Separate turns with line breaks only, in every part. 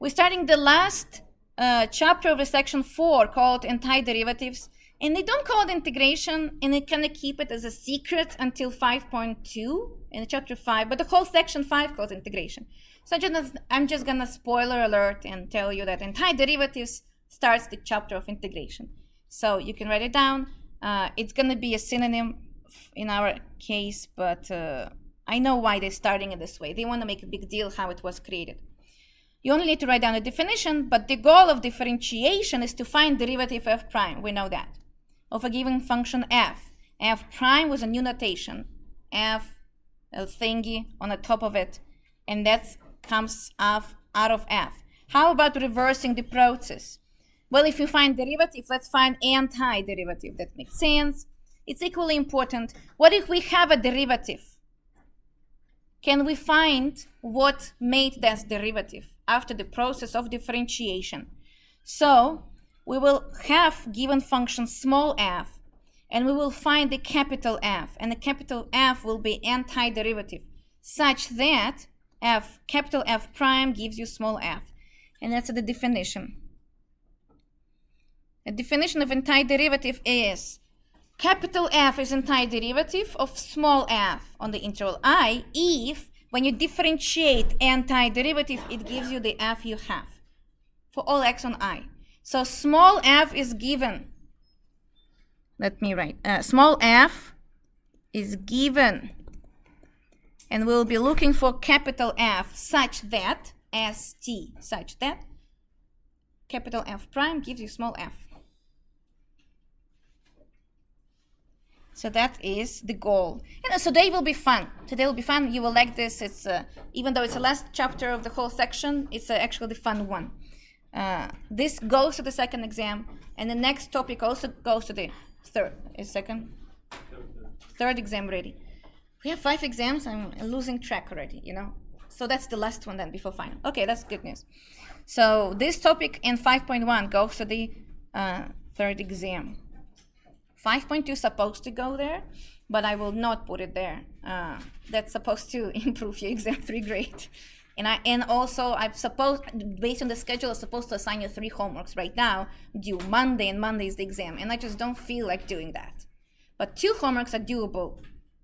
We're starting the last chapter of the section 4 called Antiderivatives. And they don't call it integration, and they kind of keep it as a secret until 5.2 in chapter 5, but the whole section 5 calls integration. So I'm just gonna spoiler alert and tell you that antiderivatives starts the chapter of integration. So you can write it down. It's gonna be a synonym in our case, but I know why they're starting it this way. They want to make a big deal how it was created. You only need to write down a definition, but the goal of differentiation is to find derivative f prime. We know that. Of a given function f. F prime was a new notation. F, a thingy on the top of it, and that comes out of f. How about reversing the process? Well, if you find derivative, let's find antiderivative. That makes sense. It's equally important. What if we have a derivative? Can we find what made that derivative after the process of differentiation? So we will have given function small f, and we will find the capital F, and the capital F will be antiderivative, such that capital F prime gives you small f. And that's the definition. The definition of antiderivative is capital F is antiderivative of small f on the interval I if, when you differentiate antiderivative, it gives you the f you have for all x on I. So small f is given. Let me write. Small f is given. And we'll be looking for capital F such that, such that capital F prime gives you small f. So that is the goal. And so today will be fun. Today will be fun. You will like this. It's even though it's the last chapter of the whole section, it's actually the fun one. This goes to the second exam, and the next topic also goes to the third exam already. We have 5 exams. I'm losing track already, you know. So that's the last one then before final. Okay, that's good news. So this topic in 5.1 goes to the third exam. 5.2 is supposed to go there, but I will not put it there. That's supposed to improve your exam 3 grade. And also I'm supposed, based on the schedule, I'm supposed to assign you 3 homeworks right now, due Monday, and Monday is the exam, and I just don't feel like doing that. But 2 homeworks are doable,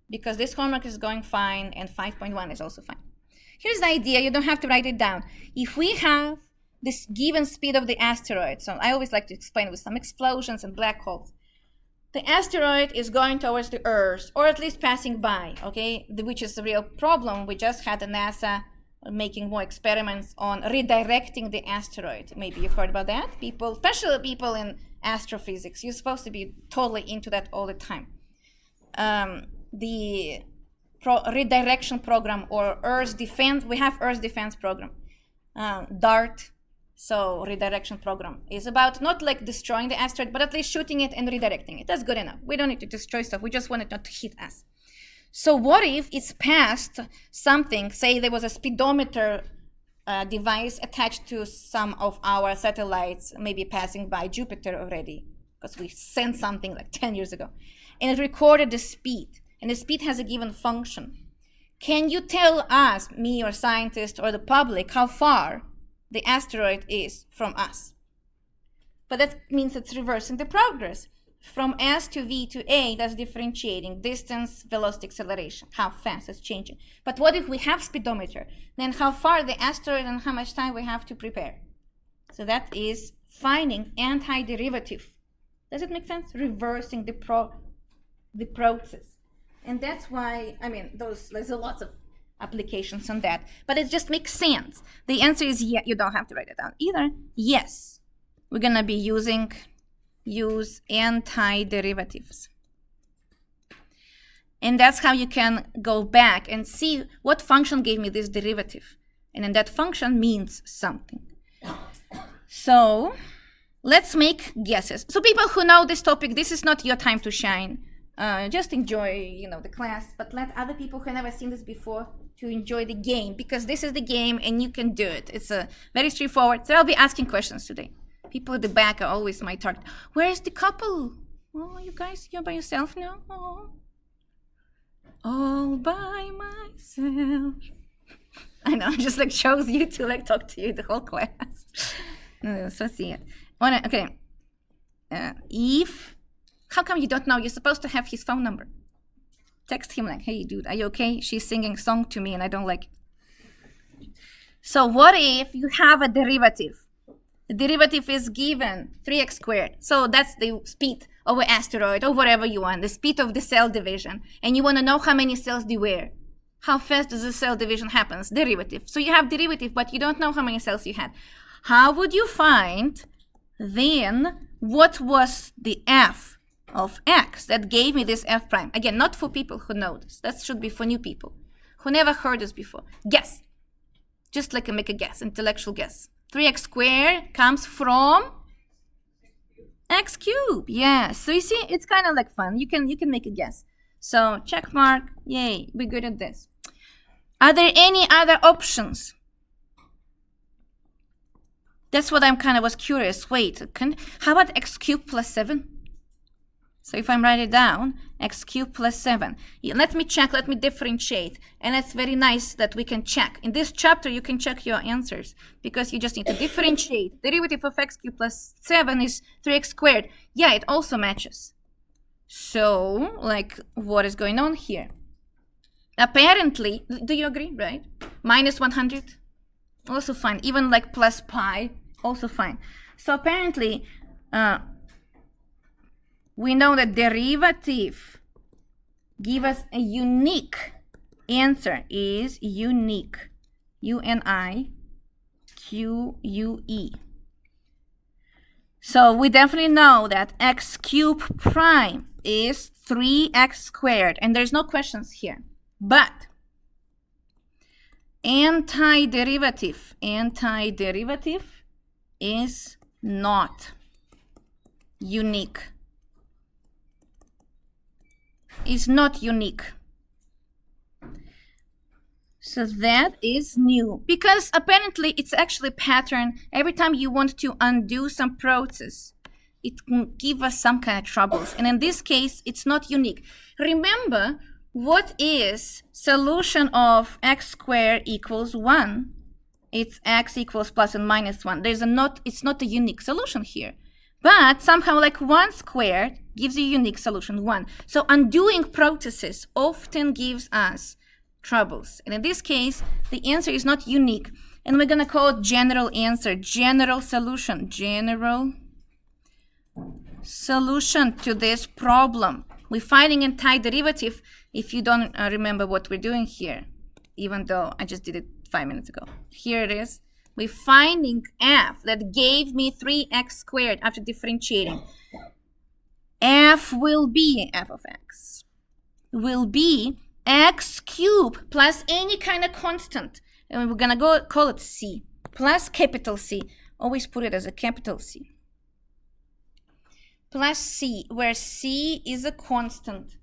because this homework is going fine, and 5.1 is also fine. Here's the idea, you don't have to write it down. If we have this given speed of the asteroid, so I always like to explain with some explosions and black holes. The asteroid is going towards the Earth, or at least passing by, okay, which is a real problem. We just had the NASA making more experiments on redirecting the asteroid. Maybe you've heard about that. People, especially people in astrophysics, you're supposed to be totally into that all the time. The redirection program, or Earth defense, we have Earth defense program, DART. So redirection program is about not like destroying the asteroid, but at least shooting it and redirecting it. That's good enough. We don't need to destroy stuff. We just want it not to hit us. So what if it's past something, say there was a speedometer device attached to some of our satellites, maybe passing by Jupiter already, because we sent something like 10 years ago, and it recorded the speed, and the speed has a given function. Can you tell us, me or scientists or the public, how far the asteroid is from us? But that means it's reversing the progress. From S to V to A, that's differentiating distance, velocity, acceleration, how fast it's changing. But what if we have speedometer? Then how far the asteroid and how much time we have to prepare? So that is finding antiderivative. Does it make sense? Reversing the process. And that's why, I mean, there's a lot of applications on that, but it just makes sense. The answer is yes. You don't have to write it down either. Yes, we're gonna be use antiderivatives, and that's how you can go back and see what function gave me this derivative, and then that function means something. So let's make guesses. So people who know this topic, this is not your time to shine. Just enjoy, the class, but let other people who have never seen this before to enjoy the game, because this is the game and you can do it. It's very straightforward. So I'll be asking questions today. People at the back are always my target. Where's the couple? Oh, you guys, you're by yourself now? Oh, all by myself. I know, I just like chose you to like talk to you the whole class. No, so see it. Okay. How come you don't know? You're supposed to have his phone number. Text him like, hey dude, are you okay? She's singing a song to me and I don't like it. So what if you have a derivative? The derivative is given 3x squared. So that's the speed of an asteroid or whatever you want, the speed of the cell division. And you want to know how many cells there were. How fast does the cell division happens? Derivative. So you have derivative, but you don't know how many cells you had. How would you find then what was the f of x that gave me this f prime? Again, not for people who know this. That should be for new people who never heard this before. Guess. Just like make a guess, intellectual guess. 3x squared comes from x cubed. Yeah. So you see, it's kind of like fun. You can make a guess. So check mark. Yay, we're good at this. Are there any other options? That's what I'm kind of was curious. Wait, how about x cubed plus 7? So if I write it down, x cubed plus 7. Let me check, let me differentiate. And it's very nice that we can check. In this chapter, you can check your answers because you just need to differentiate. Derivative of x cubed plus 7 is 3x squared. Yeah, it also matches. So, like, what is going on here? Apparently, do you agree, right? Minus 100, also fine. Even like plus pi, also fine. So apparently, we know that derivative give us a unique answer is unique. U-N-I-Q-U-E. So we definitely know that x cubed prime is 3x squared. And there's no questions here. But antiderivative is not unique. Is not unique. So that is new because apparently it's actually a pattern. Every time you want to undo some process, it can give us some kind of troubles. And in this case, it's not unique. Remember, what is solution of x squared equals 1? It's x equals plus and minus 1. It's not a unique solution here. But somehow like 1 squared gives you a unique solution, 1. So undoing processes often gives us troubles. And in this case, the answer is not unique. And we're going to call it general answer, general solution, general solution to this problem. We're finding antiderivative if you don't remember what we're doing here, even though I just did it 5 minutes ago. Here it is. We're finding f that gave me 3x squared after differentiating. F will be, f of x, will be x cubed plus any kind of constant. And we're going to call it c, plus capital C. Always put it as a capital C. Plus c, where c is a constant.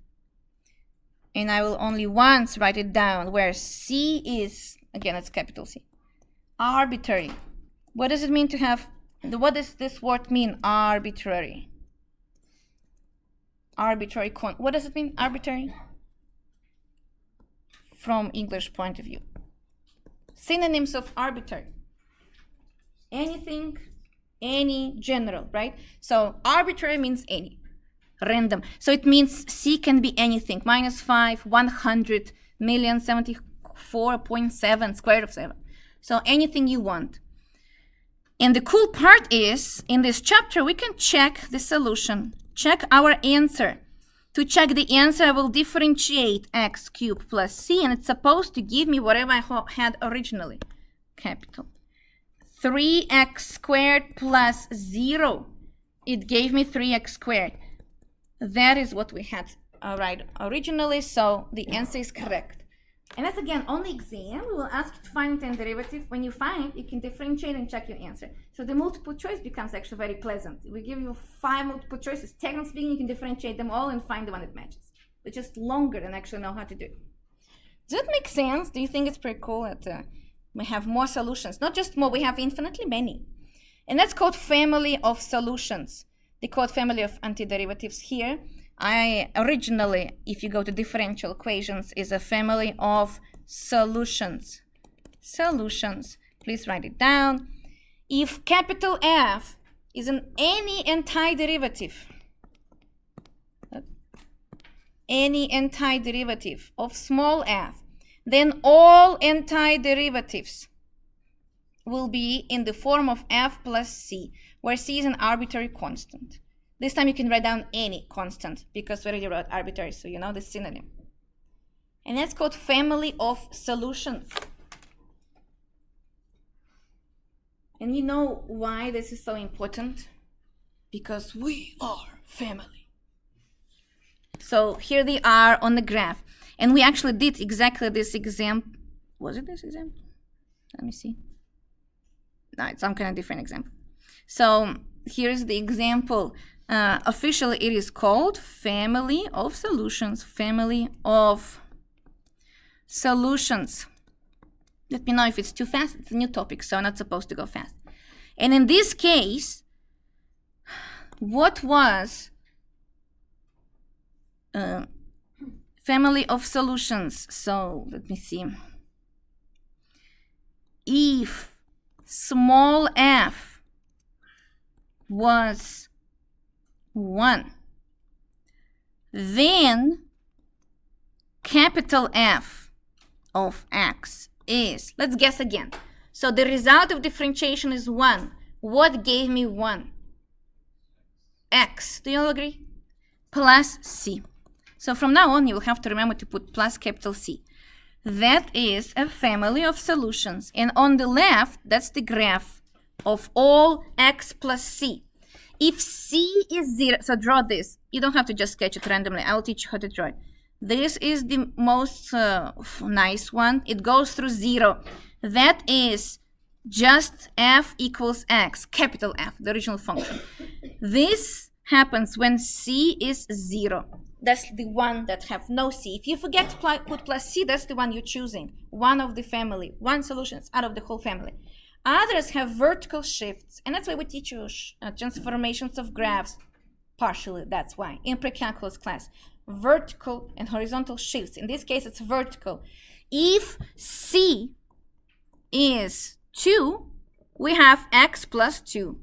And I will only once write it down, where c is, again, it's capital C. Arbitrary. What does it mean to have, what does this word mean, arbitrary? Arbitrary, what does it mean, arbitrary? From English point of view. Synonyms of arbitrary. Anything, any, general, right? So arbitrary means any, random. So it means C can be anything, -5, 100, 1,074.7, square root of 7. So anything you want. And the cool part is, in this chapter, we can check the solution, check our answer. To check the answer, I will differentiate x cubed plus c, and it's supposed to give me whatever I had originally, capital. 3x squared plus 0. It gave me 3x squared. That is what we had right originally, so the answer is correct. And that's again on the exam. We will ask you to find antiderivative. When you find, you can differentiate and check your answer. So the multiple choice becomes actually very pleasant. We give you 5 multiple choices. Technically speaking, you can differentiate them all and find the one that matches. It's just longer than actually know how to do it. Does that make sense? Do you think it's pretty cool that we have more solutions? Not just more, we have infinitely many. And that's called family of solutions. They call it family of antiderivatives here. I originally, if you go to differential equations, is a family of solutions. solutions. Please write it down. If capital F is in any antiderivative of small f, then all antiderivatives will be in the form of f plus c, where c is an arbitrary constant. This time you can write down any constant because we already wrote arbitrary, so you know the synonym. And that's called family of solutions. And you know why this is so important? Because we are family. So here they are on the graph. And we actually did exactly this example. Was it this example? Let me see. No, it's some kind of different example. So here's the example. Officially, it is called family of solutions. Family of solutions. Let me know if it's too fast. It's a new topic, so I'm not supposed to go fast. And in this case, what was family of solutions? So let me see. If small f was 1, then capital F of x is, let's guess again. So the result of differentiation is 1. What gave me 1? X. Do you all agree? Plus c. So from now on, you will have to remember to put plus capital C. That is a family of solutions. And on the left, that's the graph of all x plus c. If c is 0, so draw this. You don't have to just sketch it randomly. I'll teach you how to draw it. This is the most nice one. It goes through 0. That is just f equals x, capital F, the original function. This happens when c is 0. That's the one that have no c. If you forget to put plus c, that's the one you're choosing. One of the family, one solution out of the whole family. Others have vertical shifts, and that's why we teach you transformations of graphs. Partially, that's why, in pre-calculus class. Vertical and horizontal shifts. In this case, it's vertical. If c is 2, we have x plus 2.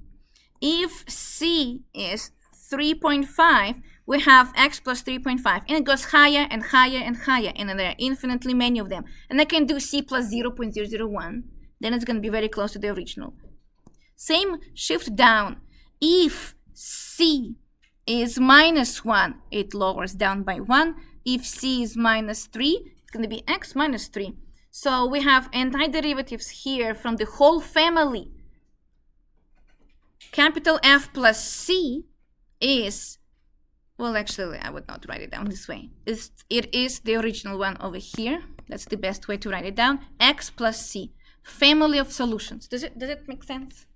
If c is 3.5, we have x plus 3.5. And it goes higher and higher and higher. And there are infinitely many of them. And I can do c plus 0.001. Then it's going to be very close to the original. Same shift down. If c is minus 1, it lowers down by 1. If c is minus 3, it's going to be x minus 3. So we have antiderivatives here from the whole family. Capital F plus c is, well, actually, I would not write it down this way. It is the original one over here. That's the best way to write it down. X plus c. Family of solutions. Does it make sense?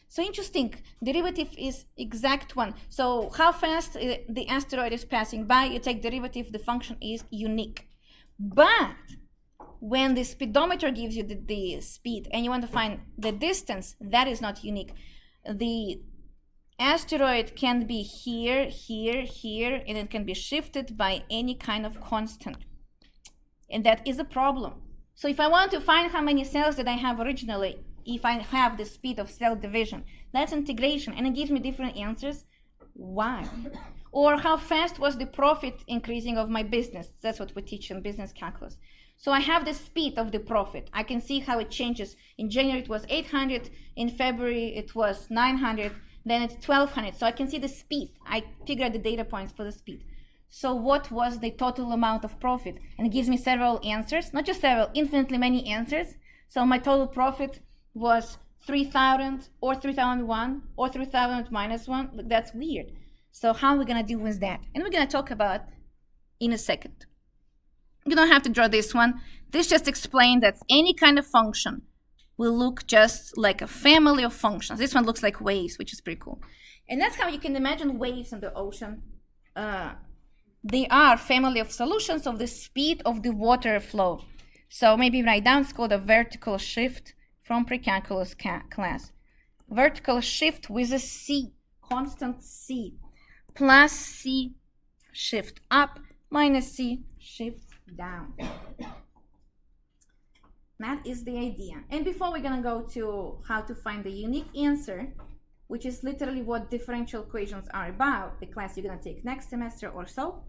So interesting. Derivative is exact one. So how fast the asteroid is passing by, you take derivative, the function is unique. But when the speedometer gives you the speed and you want to find the distance, that is not unique. The asteroid can be here, here, here, and it can be shifted by any kind of constant. And that is a problem. So if I want to find how many cells did I have originally, if I have the speed of cell division, that's integration, and it gives me different answers. Why? Or how fast was the profit increasing of my business? That's what we teach in business calculus. So I have the speed of the profit. I can see how it changes. In January it was 800, in February it was 900, then it's 1200. So I can see the speed. I figure out the data points for the speed. So what was the total amount of profit? And it gives me several answers, not just several, infinitely many answers. So my total profit was 3,000 or 3,001 or 3,000 minus 1. That's weird. So how are we going to deal with that? And we're going to talk about in a second. You don't have to draw this one. This just explains that any kind of function will look just like a family of functions. This one looks like waves, which is pretty cool. And that's how you can imagine waves in the ocean. They are family of solutions of the speed of the water flow. So maybe write down, it's called a vertical shift from pre-calculus class. Vertical shift with a c, constant c, plus c shift up, minus c shift down. That is the idea. And before we're gonna go to how to find the unique answer, which is literally what differential equations are about, the class you're gonna take next semester or so,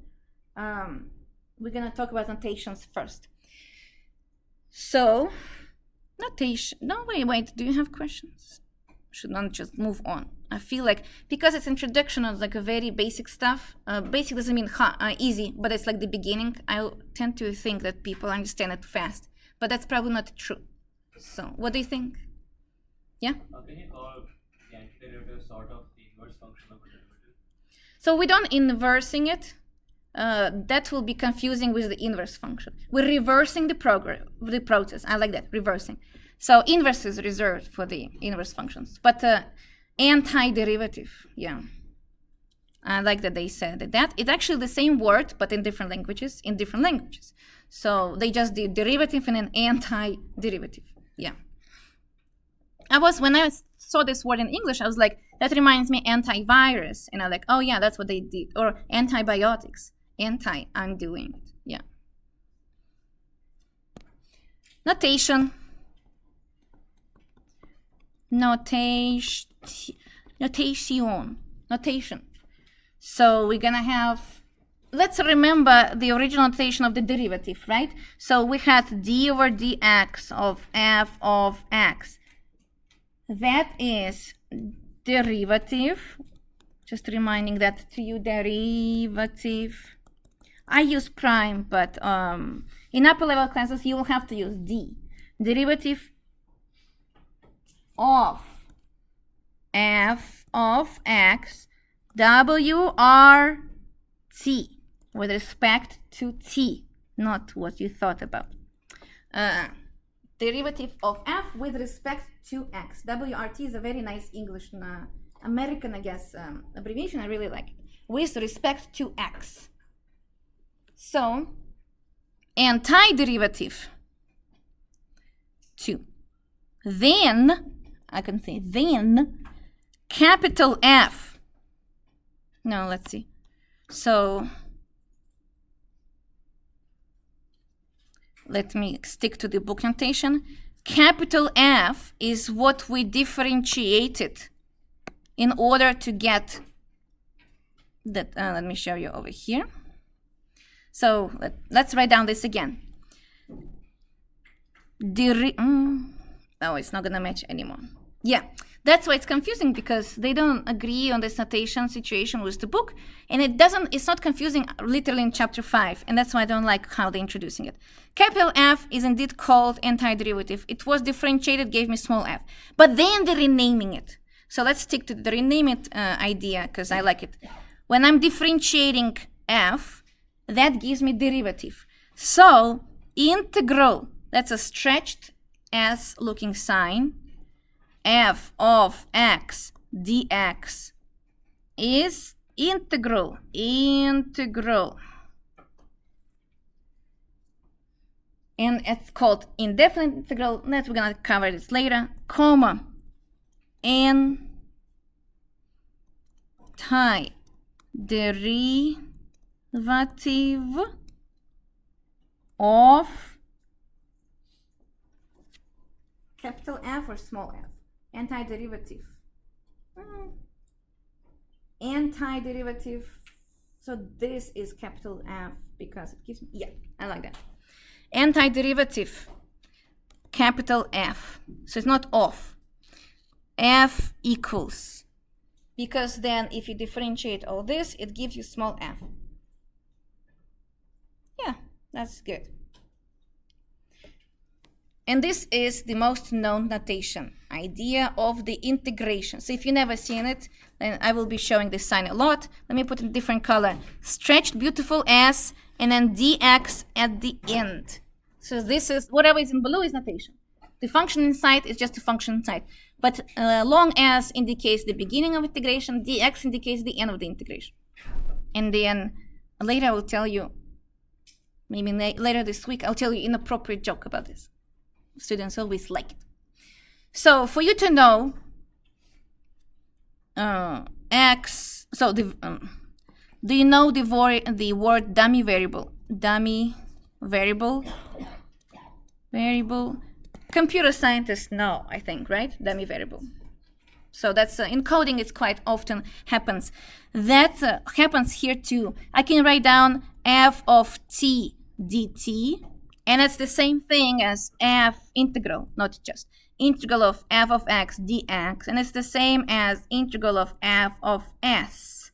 we're gonna talk about notations first. So, notation, no, wait, do you have questions? Should not just move on. I feel like, because it's introduction of like a very basic stuff, basic doesn't mean easy, but it's like the beginning, I tend to think that people understand it fast, but that's probably not true. So, what do you think? Yeah?
Can you call the antiderivative sort of the inverse function of a derivative?
So we don't inversing it. That will be confusing with the inverse function. We're reversing the process. I like that, reversing. So inverse is reserved for the inverse functions. But antiderivative, yeah. I like that they said that. It's actually the same word, but in different languages, So they just did derivative and an antiderivative, yeah. When I saw this word in English, I was like, that reminds me antivirus. And I'm like, oh yeah, that's what they did. Or antibiotics. I'm doing it, yeah. Notation. Notation. So we're gonna have, let's remember the original notation of the derivative, right? So we had d over dx of f of x. That is derivative. Just reminding that to you, derivative. I use prime, but in upper level classes you will have to use d. Derivative of f of x wrt with respect to t, not what you thought about. Derivative of f with respect to x. WRT is a very nice English, American, I guess, abbreviation. I really like it. With respect to x. So, antiderivative to. Then, I can say then, capital F. No, let's see. So, let me stick to the book notation. Capital F is what we differentiated in order to get that. Let me show you over here. So let's write down this again. Oh, it's not gonna match anymore. Yeah, that's why it's confusing, because they don't agree on this notation situation with the book, and it's not confusing literally in chapter 5, and that's why I don't like how they're introducing it. Capital F is indeed called antiderivative. It was differentiated, gave me small f, but then they're renaming it. So let's stick to the rename it idea, because I like it. When I'm differentiating f, that gives me derivative. So integral, that's a stretched s looking sign, f of x dx is integral. And it's called indefinite integral. We're gonna cover this later, comma, antiderivative of capital F or small f. Antiderivative. Antiderivative. So this is capital F because it gives me, yeah, I like that. Antiderivative, capital F. So it's not of. F equals. Because then if you differentiate all this, it gives you small f. Yeah, that's good. And this is the most known notation, idea of the integration. So if you've never seen it, then I will be showing this sign a lot. Let me put it in a different color. Stretched, beautiful S, and then dx at the end. So this is, whatever is in blue is notation. The function inside is just a function inside. But long S indicates the beginning of integration, dx indicates the end of the integration. And then later I will tell you, maybe later this week, I'll tell you an inappropriate joke about this. Students always like it. So for you to know x, so do you know the word dummy variable? Dummy variable computer scientists know, I think, right? Dummy variable. So that's in coding, it's quite often happens. That happens here too. I can write down f of t dt, and it's the same thing as f integral, not just integral of f of x dx, and it's the same as integral of f of s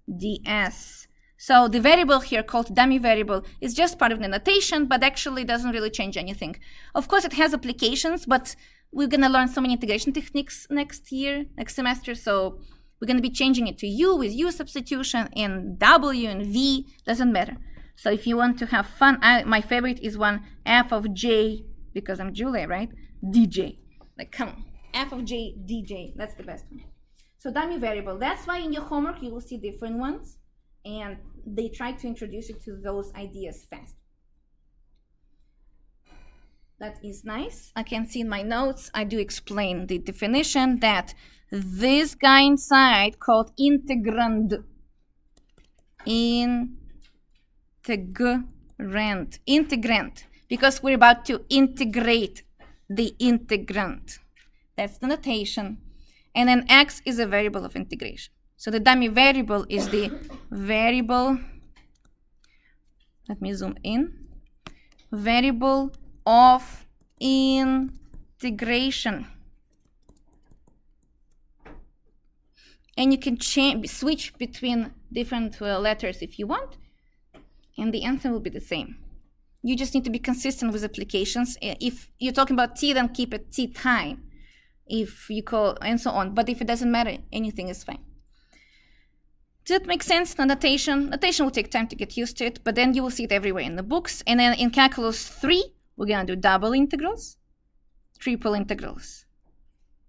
ds. So the variable here called dummy variable is just part of the notation, but actually doesn't really change anything. Of course, it has applications, but we're going to learn so many integration techniques next semester, so we're going to be changing it to u with u substitution, and w and v, doesn't matter. So if you want to have fun, my favorite is one f of j, because I'm Julia, right? dj. Like, come on. F of j dj, that's the best one. So dummy variable, that's why in your homework you will see different ones, and they try to introduce you to those ideas fast. That is nice. I can see in my notes, I do explain the definition that this guy inside called integrand, integrand, because we're about to integrate the integrand. That's the notation. And then x is a variable of integration. So the dummy variable is the variable, let me zoom in, variable of integration. And you can switch between different letters if you want, and the answer will be the same. You just need to be consistent with applications. If you're talking about t, then keep it t time. If you call, and so on. But if it doesn't matter, anything is fine. Does that make sense? The notation will take time to get used to it, but then you will see it everywhere in the books. And then in calculus 3, we're going to do double integrals, triple integrals,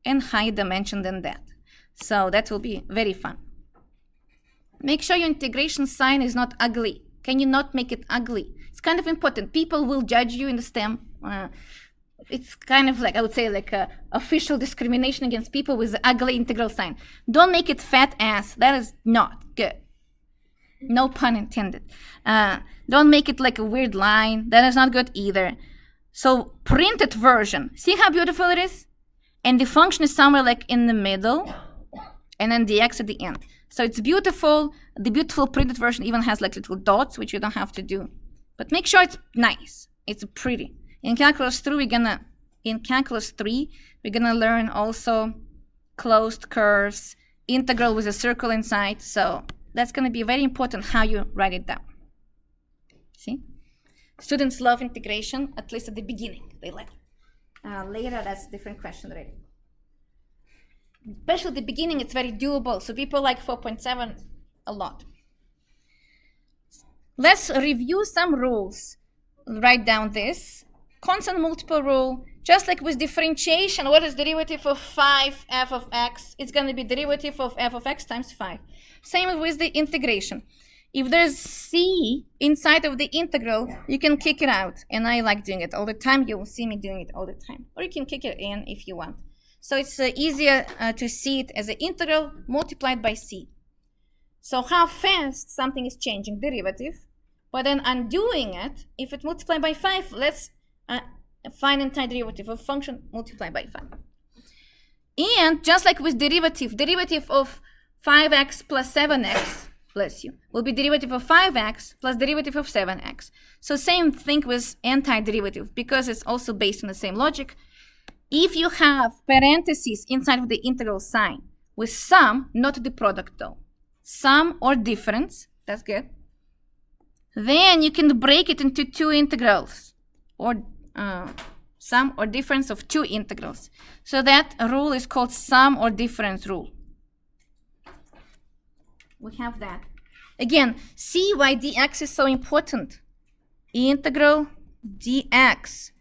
and higher dimension than that. So that will be very fun. Make sure your integration sign is not ugly. Can you not make it ugly? It's kind of important. People will judge you in the STEM. It's kind of like, I would say, like a official discrimination against people with the ugly integral sign. Don't make it fat ass. That is not good. No pun intended. Don't make it like a weird line. That is not good either. So printed version. See how beautiful it is? And the function is somewhere like in the middle, and then the x at the end. So it's beautiful. The beautiful printed version even has like little dots, which you don't have to do. But make sure it's nice. It's pretty. In calculus 3, we're gonna learn also closed curves, integral with a circle inside. So that's gonna be very important how you write it down. See? Students love integration, at least at the beginning. They like it. Later, that's a different question already. Especially at the beginning, it's very doable. So people like 4.7 a lot. Let's review some rules. Write down this. Constant multiple rule, just like with differentiation, what is derivative of 5 f of x? It's going to be derivative of f of x times 5. Same with the integration. If there's c inside of the integral, you can kick it out. And I like doing it all the time. You will see me doing it all the time. Or you can kick it in if you want. So it's easier to see it as an integral multiplied by c. So how fast something is changing derivative. But then undoing it, if it multiplied by 5, let's find antiderivative of function multiplied by 5. And just like with derivative of 5x plus 7x, bless you, will be derivative of 5x plus derivative of 7x. So same thing with antiderivative, because it's also based on the same logic. If you have parentheses inside of the integral sign with sum, not the product though, sum or difference, that's good, then you can break it into two integrals, or sum or difference of two integrals. So that rule is called sum or difference rule. We have that. Again, see why dx is so important. Integral dx.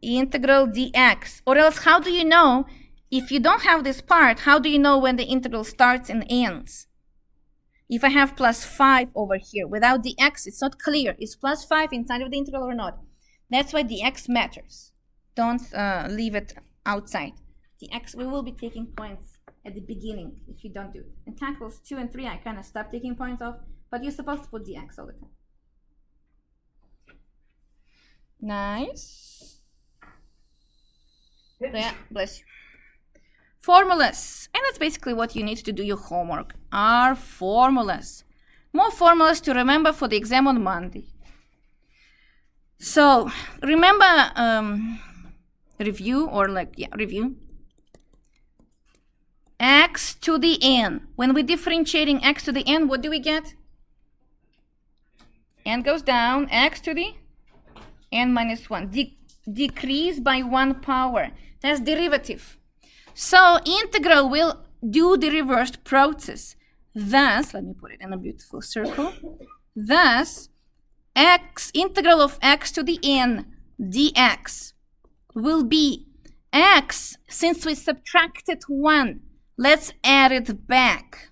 Integral dx. Or else, how do you know, if you don't have this part, how do you know when the integral starts and ends? If I have plus 5 over here, without dx, it's not clear. Is plus 5 inside of the integral or not? That's why dx matters. Don't leave it outside. Dx, we will be taking points at the beginning if you don't do it. In calculus 2 and 3, I kind of stopped taking points off, but you're supposed to put dx all the time. Nice. Yeah, bless you. Formulas. And that's basically what you need to do your homework, are formulas. More formulas to remember for the exam on Monday. So remember, review. X to the n. When we're differentiating x to the n, what do we get? N goes down, x to the n minus 1. Decrease by 1 power. That's derivative. So integral will do the reversed process. Thus, let me put it in a beautiful circle. Thus, integral of x to the n dx will be x, since we subtracted 1, let's add it back.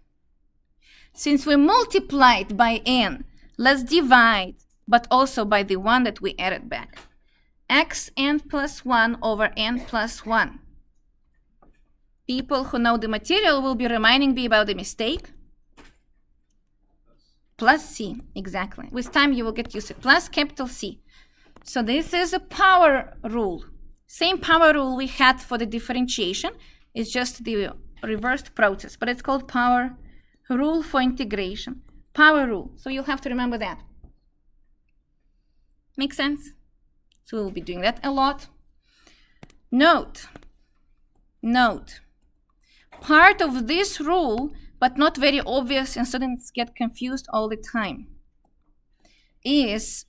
Since we multiplied by n, let's divide, but also by the 1 that we added back. xn plus 1 over n plus 1. People who know the material will be reminding me about the mistake. Plus c, exactly. With time you will get used to it. Plus capital C. So this is a power rule. Same power rule we had for the differentiation. It's just the reversed process, but it's called power rule for integration. Power rule. So you'll have to remember that. Make sense? So we'll be doing that a lot. Note. Part of this rule, but not very obvious and students get confused all the time, is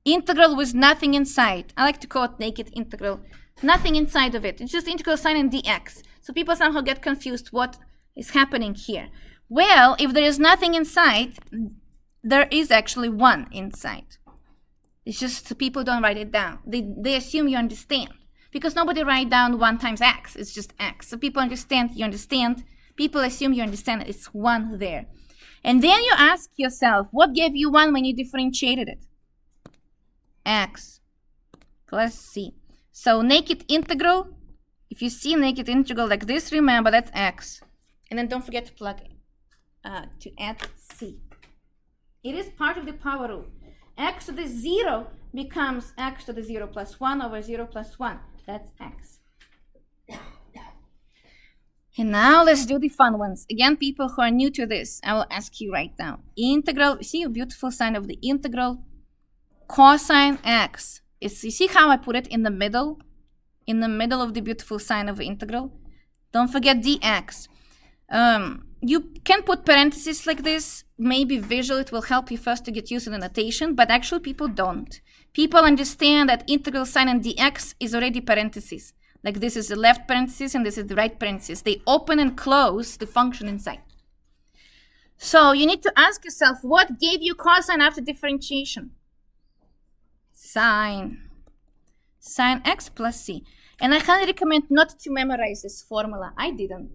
integral with nothing inside. I like to call it naked integral. Nothing inside of it. It's just integral sign and dx. So people somehow get confused what is happening here. Well, if there is nothing inside, there is actually 1 inside. It's just people don't write it down. They assume you understand. Because nobody write down 1 times x. It's just x. So people understand you understand. People assume you understand it. It's 1 there. And then you ask yourself, what gave you 1 when you differentiated it? X plus c. So naked integral, if you see naked integral like this, remember that's x. And then don't forget to plug to add c. It is part of the power rule. X to the 0 becomes x to the 0 plus 1 over 0 plus 1. That's x. And now let's do the fun ones. Again, people who are new to this, I will ask you right now. Integral, see a beautiful sign of the integral? Cosine x. You see how I put it in the middle? In the middle of the beautiful sign of the integral? Don't forget dx. You can put parentheses like this. Maybe visually it will help you first to get used to the notation, but actually people don't. People understand that integral sign and dx is already parentheses. Like this is the left parenthesis and this is the right parenthesis. They open and close the function inside. So you need to ask yourself, what gave you cosine after differentiation? Sine x plus c. And I highly recommend not to memorize this formula. I didn't.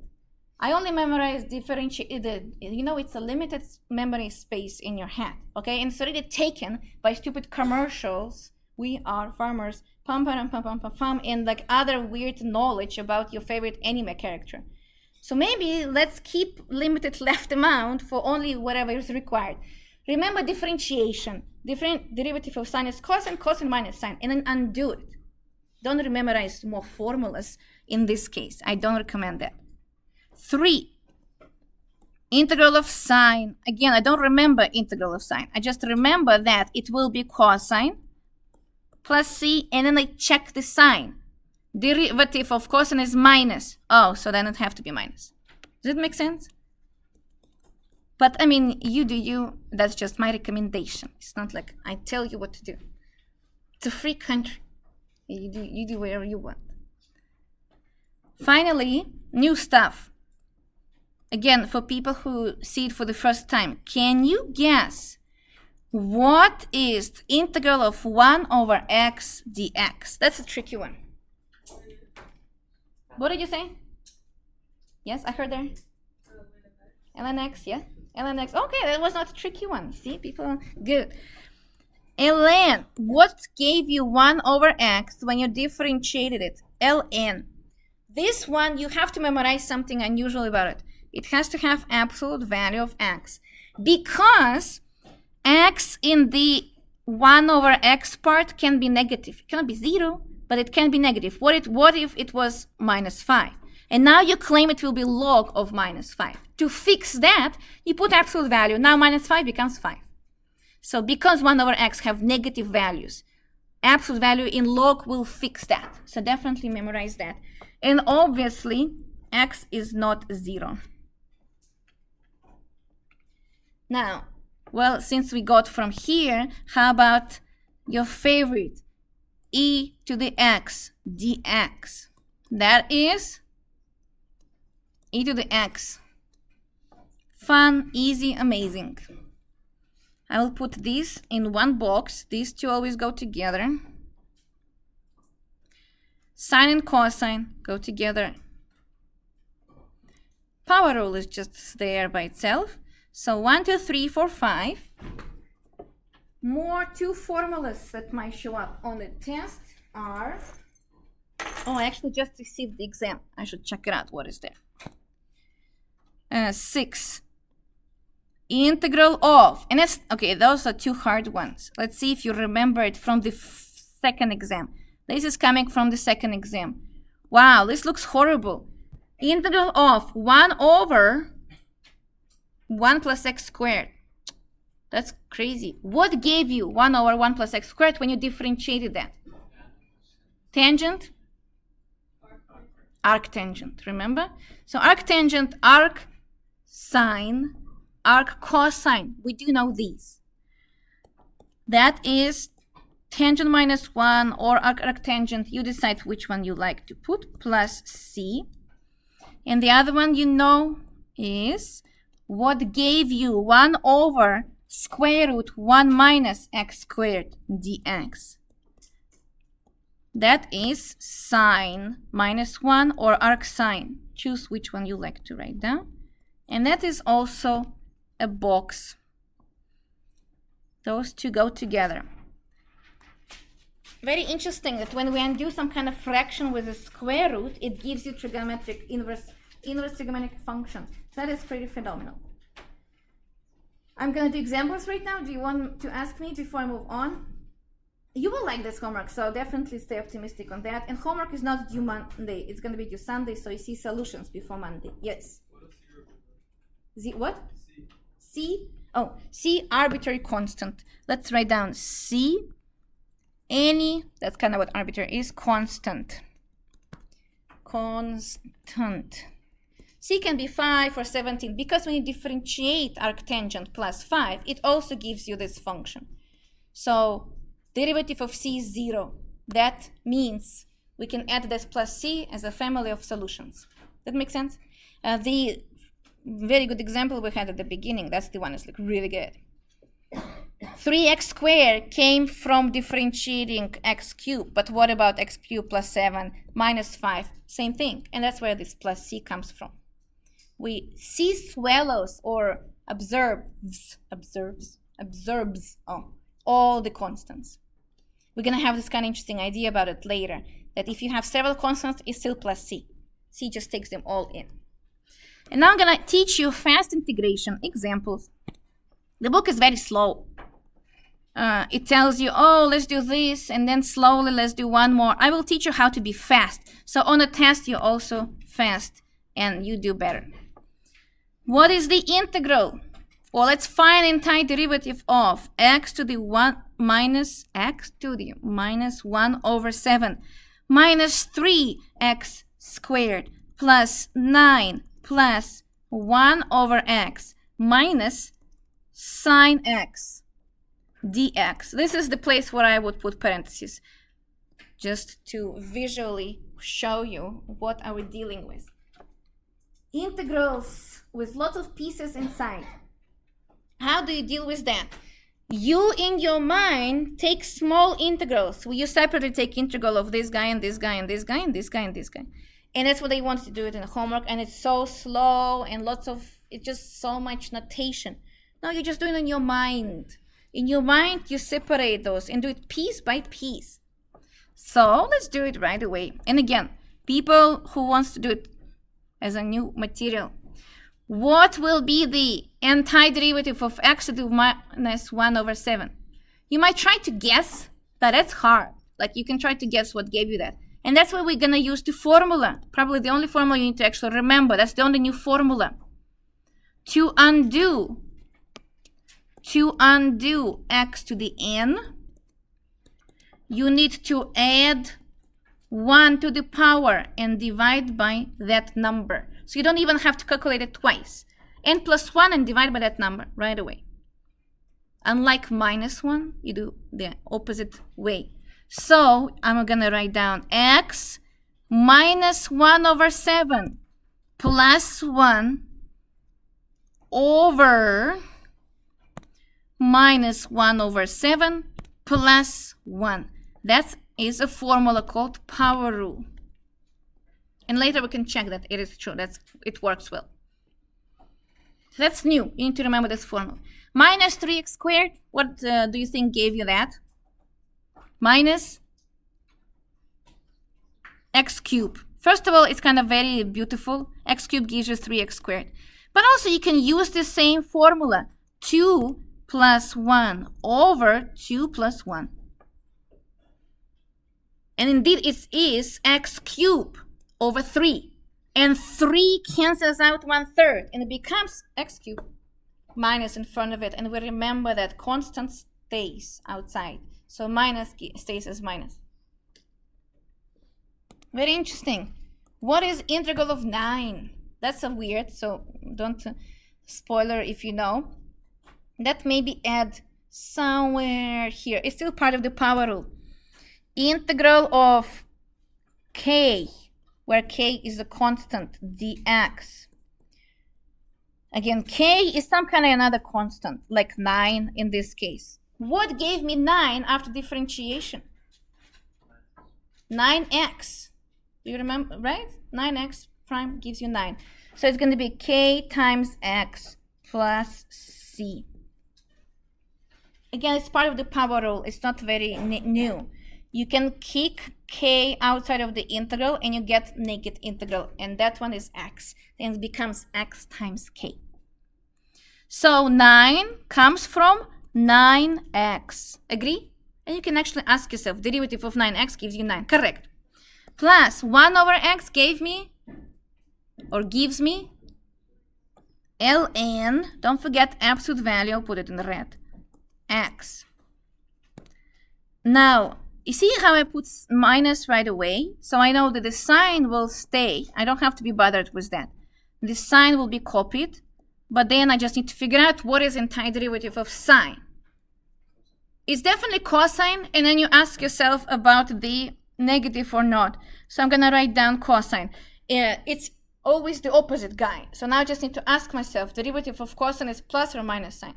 I only memorized differentiated. It's a limited memory space in your head, okay? And it's already taken by stupid commercials. We are farmers, pum pum pum pum pum pum, and like other weird knowledge about your favorite anime character. So maybe let's keep limited left amount for only whatever is required. Remember differentiation. Different derivative of sine is cosine, cosine minus sine, and then undo it. Don't memorize more formulas in this case. I don't recommend that. 3. Integral of sine. Again, I don't remember integral of sine. I just remember that it will be cosine plus c, and then I check the sign. Derivative of cosine is minus. Oh, so then it have to be minus. Does it make sense? But I mean, you do you. That's just my recommendation. It's not like I tell you what to do. It's a free country. You do whatever you want. Finally, new stuff. Again, for people who see it for the first time, can you guess what is the integral of 1 over x dx? That's a tricky one. What did you say? Yes, I heard there. ln x, yeah? ln x. Okay, that was not a tricky one. See, people, good. ln, what gave you 1 over x when you differentiated it? ln. This one, you have to memorize something unusual about it. It has to have absolute value of x. Because x in the 1 over x part can be negative. It cannot be 0, but it can be negative. What if it was minus 5? And now you claim it will be log of minus 5. To fix that, you put absolute value. Now minus 5 becomes 5. So because 1 over x have negative values, absolute value in log will fix that. So definitely memorize that. And obviously, x is not 0. Now, well, since we got from here, how about your favorite, e to the x dx? That is e to the x. Fun, easy, amazing. I will put these in one box. These two always go together. Sine and cosine go together. Power rule is just there by itself. So 1, 2, 3, 4, 5. More two formulas that might show up on the test are... Oh, I actually just received the exam. I should check it out. What is there? 6. Integral of... And that's... Okay, those are two hard ones. Let's see if you remember it from the second exam. This is coming from the second exam. Wow, this looks horrible. Integral of 1 over 1 plus x squared. That's crazy. What gave you 1 over 1 plus x squared when you differentiated that? Tangent? Arctangent, remember? So arctangent, arc sine, arc cosine. We do know these. That is tangent minus 1 or arctangent. You decide which one you like to put, plus c. And the other one you know is what gave you 1 over square root 1 minus x squared dx. That is sine minus 1 or arc sine. Choose which one you like to write down. And that is also a box. Those two go together. Very interesting that when we undo some kind of fraction with a square root, it gives you trigonometric inverse trigonometric function. That is pretty phenomenal. I'm going to do examples right now. Do you want to ask me before I move on? You will like this homework, so definitely stay optimistic on that. And homework is not due Monday. It's going to be due Sunday, so you see solutions before Monday. Yes? Z what? C? Oh, C arbitrary constant. Let's write down C. Any, that's kind of what arbitrary is, constant. Constant. C can be 5 or 17 because when you differentiate arctangent plus 5, it also gives you this function. So derivative of C is 0. That means we can add this plus C as a family of solutions. That makes sense? The very good example we had at the beginning, that's the one that's like really good. 3x squared came from differentiating x cubed, but what about x cubed plus 7 minus 5? Same thing, and that's where this plus C comes from. We C swallows or absorbs all the constants. We're going to have this kind of interesting idea about it later, that if you have several constants, it's still plus C. C just takes them all in. And now I'm going to teach you fast integration examples. The book is very slow. It tells you, oh, let's do this, and then slowly let's do one more. I will teach you how to be fast. So on a test, you're also fast, and you do better. What is the integral? Well, let's find antiderivative of x to the 1 minus x to the minus 1 over 7 minus 3x squared plus 9 plus 1 over x minus sine x dx. This is the place where I would put parentheses just to visually show you what are we dealing with. Integrals with lots of pieces inside. How do you deal with that? You in your mind take small integrals. You separately take integral of this guy and this guy and this guy and this guy and this guy. And that's what they want to do it in the homework, and it's so slow and it's just so much notation. No, you're just doing it in your mind. In your mind, you separate those and do it piece by piece. So let's do it right away. And again, people who wants to do it as a new material, what will be the antiderivative of x to the minus 1 over 7? You might try to guess, but that's hard. Like you can try to guess what gave you that. And that's what we're going to use the formula. Probably the only formula you need to actually remember. That's the only new formula. To undo x to the n, you need to add 1 to the power and divide by that number. So you don't even have to calculate it twice. N plus 1 and divide by that number right away. Unlike minus 1, you do the opposite way. So I'm going to write down x minus 1 over 7 plus 1 over minus 1 over 7 plus 1. That is a formula called power rule. And later we can check that it is true. It works well. So that's new. You need to remember this formula. Minus 3x squared. What do you think gave you that? Minus x cubed. First of all, it's kind of very beautiful. X cubed gives you 3x squared. But also you can use the same formula. 2 plus 1 over 2 plus 1. And indeed it is x cubed over 3. And 3 cancels out 1/3. And it becomes x cubed minus in front of it. And we remember that constant stays outside. So minus stays as minus. Very interesting. What is integral of 9? That's a weird, so don't spoiler if you know. That may be add somewhere here. It's still part of the power rule. Integral of k, where k is a constant, dx. Again, k is some kind of another constant, like 9 in this case. What gave me 9 after differentiation? 9x. Do you remember, right? 9x prime gives you 9. So it's going to be k times x plus c. Again, it's part of the power rule. It's not very new. You can kick k outside of the integral and you get naked integral. And that one is x. Then it becomes x times k. So 9 comes from 9x. Agree? And you can actually ask yourself, derivative of 9x gives you 9. Correct. Plus 1 over x gave me, or gives me, ln, don't forget absolute value, I'll put it in red, x. Now, you see how I put minus right away? So I know that the sign will stay. I don't have to be bothered with that. The sign will be copied, but then I just need to figure out what is antiderivative of sine. It's definitely cosine, and then you ask yourself about the negative or not. So I'm going to write down cosine. It's always the opposite guy. So now I just need to ask myself, derivative of cosine is plus or minus sign?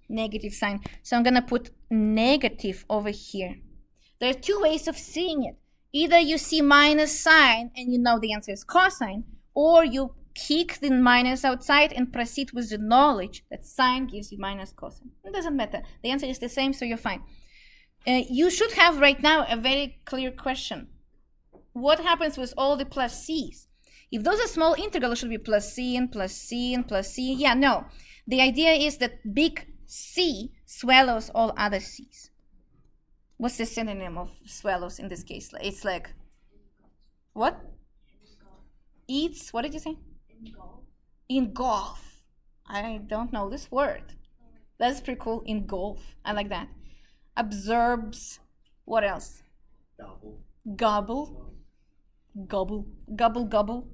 Negative sign. So I'm going to put negative over here. There are two ways of seeing it. Either you see minus sign and you know the answer is cosine, or you kick the minus outside and proceed with the knowledge that sine gives you minus cosine. It doesn't matter. The answer is the same, so you're fine. You should have right now a very clear question. What happens with all the plus c's? If those are small integrals, should be plus c and plus c and plus c. Yeah, no. The idea is that big C swallows all other C's. What's the synonym of swallows in this case? It's like, what? Eats, what did you say? Engulf. I don't know this word. That's pretty cool. Engulf. I like that. Absorbs. What else? Gobble. Gobble. Gobble, gobble.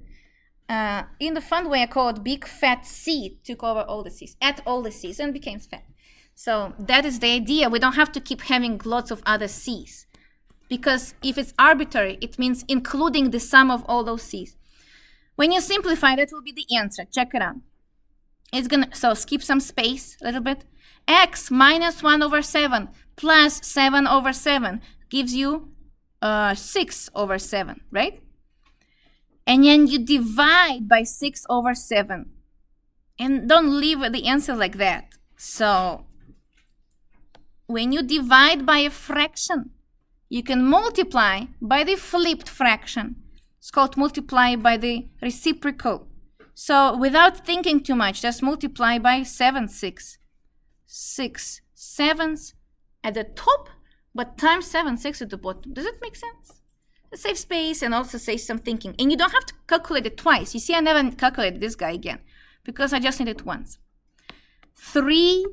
In the fun way, I call it big fat C, took over all the C's, ate all the C's, and became fat. So that is the idea. We don't have to keep having lots of other C's. Because if it's arbitrary, it means including the sum of all those C's. When you simplify, that will be the answer. Check it out. It's gonna, so skip some space a little bit. X minus 1 over 7 plus 7 over 7 gives you 6 over 7, right? And then you divide by 6 over 7. And don't leave the answer like that. So when you divide by a fraction, you can multiply by the flipped fraction. It's called multiply by the reciprocal. So without thinking too much, just multiply by 7 6. 6 7s. At the top, but times 7, 6 at the bottom. Does it make sense? Save space and also save some thinking. And you don't have to calculate it twice. You see, I never calculated this guy again because I just need it once. 3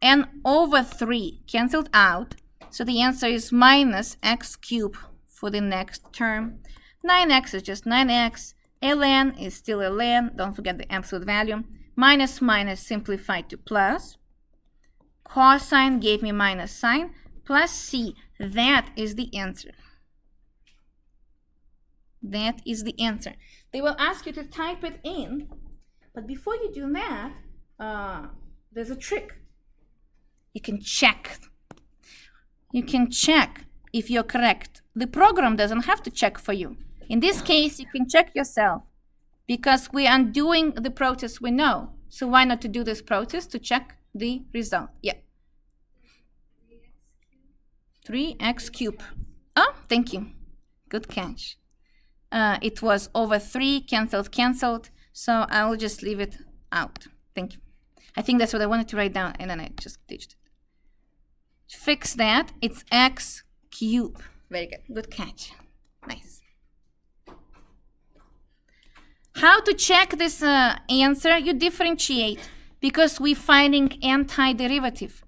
and over 3 canceled out. So the answer is minus x cubed for the next term. 9x is just 9x. ln is still ln. Don't forget the absolute value. Minus minus simplified to plus. Cosine gave me minus sine. Plus c. That is the answer. That is the answer. They will ask you to type it in, but before you do that, there's a trick. You can check. You can check if you're correct. The program doesn't have to check for you. In this case, you can check yourself because we are doing the process we know. So why not to do this process to check the result? Yeah. 3x cubed. Oh, thank you. Good catch. It was over 3, canceled, so I'll just leave it out. Thank you. I think that's what I wanted to write down, and then I just ditched it. Fix that. It's x cubed. Very good. Good catch. Nice. How to check this answer? You differentiate because we're finding antiderivative.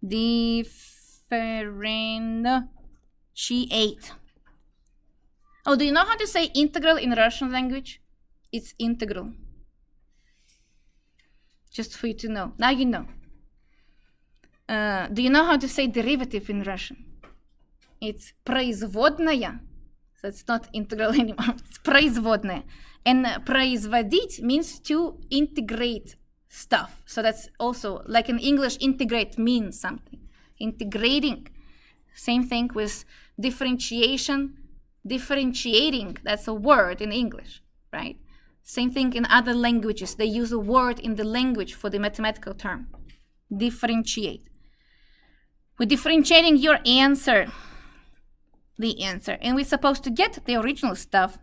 Differentiate. Oh, do you know how to say integral in Russian language? It's integral. Just for you to know. Now you know. Do you know how to say derivative in Russian? It's производная. So it's not integral anymore. It's производная. And производить means to integrate stuff. So that's also, like in English, integrate means something. Integrating. Same thing with differentiation. Differentiating, that's a word in English, right? Same thing in other languages. They use a word in the language for the mathematical term. Differentiate. We're differentiating your answer. The answer. And we're supposed to get the original stuff.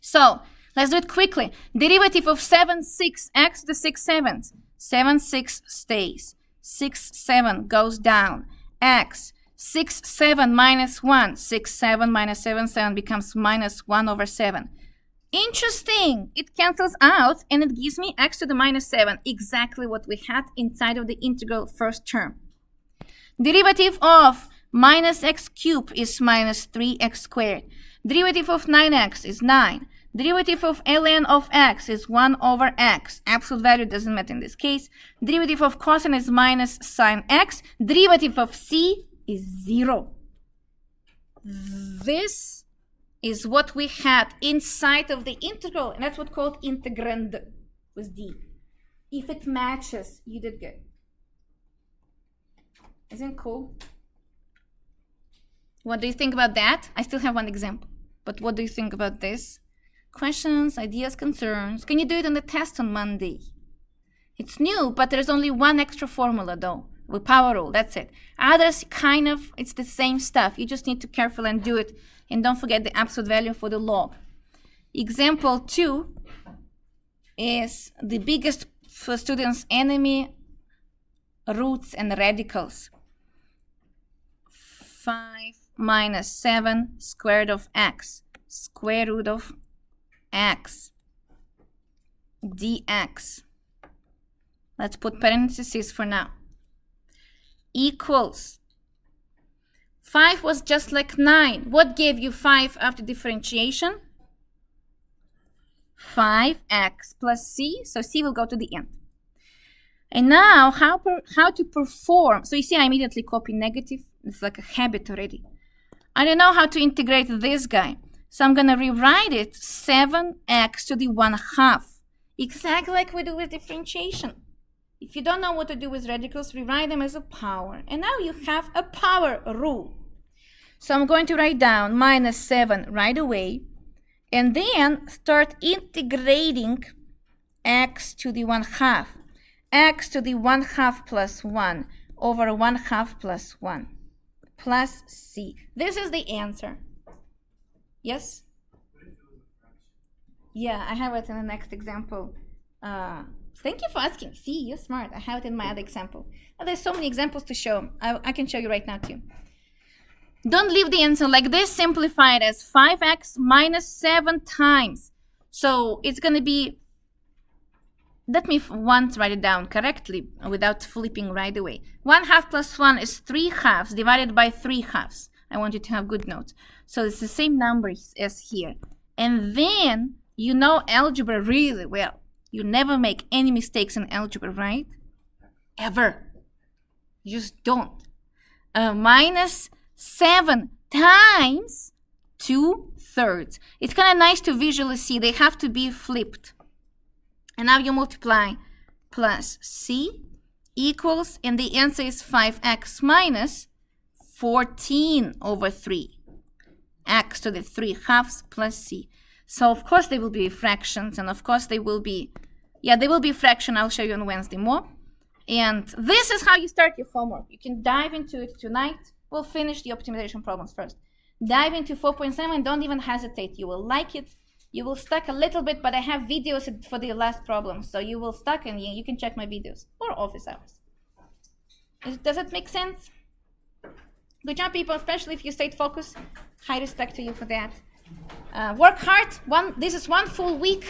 So, let's do it quickly. Derivative of 7, 6, x to the 6 sevenths. 7, 6 stays. 6, 7 goes down. X. 6, 7 minus 1. 6, 7 minus 7, 7 becomes minus 1 over 7. Interesting. It cancels out and it gives me x to the minus 7. Exactly what we had inside of the integral first term. Derivative of minus x cubed is minus 3x squared. Derivative of 9x is 9. Derivative of ln of x is 1 over x. Absolute value doesn't matter in this case. Derivative of cosine is minus sine x. Derivative of c is 0. This is what we had inside of the integral, and that's what's called integrand with d. If it matches, you did good. Isn't it cool? What do you think about that? I still have one example, but what do you think about this? Questions, ideas, concerns? Can you do it on the test on Monday? It's new, but there's only one extra formula though. With power rule, that's it. Others kind of, it's the same stuff. You just need to careful and do it. And don't forget the absolute value for the log. Example 2 is the biggest for students' enemy, roots and radicals. 5 minus 7 square root of x. Square root of x dx. Let's put parentheses for now. Equals 5 was just like 9. What gave you 5 after differentiation? 5x plus c. So c will go to the end. And now how to perform. So you see I immediately copy negative. It's like a habit already. I don't know how to integrate this guy. So I'm going to rewrite it 7x to the 1/2. Exactly like we do with differentiation. If you don't know what to do with radicals, rewrite them as a power. And now you have a power rule. So I'm going to write down minus 7 right away. And then start integrating x to the 1/2. X to the 1/2 plus 1 over 1/2 plus 1 plus c. This is the answer. Yes? Yeah, I have it in the next example. Thank you for asking. See, you're smart. I have it in my other example. There's so many examples to show. I can show you right now too. Don't leave the answer like this. Simplify it as 5x minus 7 times. So it's going to be, let me once write it down correctly without flipping right away. 1/2 plus 1 is 3/2 divided by 3/2. I want you to have good notes. So it's the same number as here. And then you know algebra really well. You never make any mistakes in algebra, right? Ever. You just don't. Minus 7 times 2/3. It's kind of nice to visually see. They have to be flipped. And now you multiply plus c equals, and the answer is 5x minus 14/3. X to the 3/2 plus c. So of course they will be fractions, and of course they will be, they will be fraction. I'll show you on Wednesday more. And this is how you start your homework. You can dive into it tonight. We'll finish the optimization problems first. Dive into 4.7, don't even hesitate. You will like it. You will stuck a little bit, but I have videos for the last problem. So you will stuck and you can check my videos or office hours. Does it make sense? Good job, people, especially if you stayed focused. High respect to you for that. Work hard. This is 1 full week.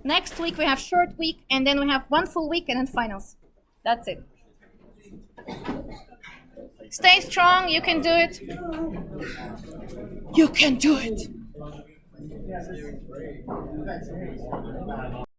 Next week we have short week, and then we have 1 full week and then finals. That's it. Stay strong. You can do it. You can do it.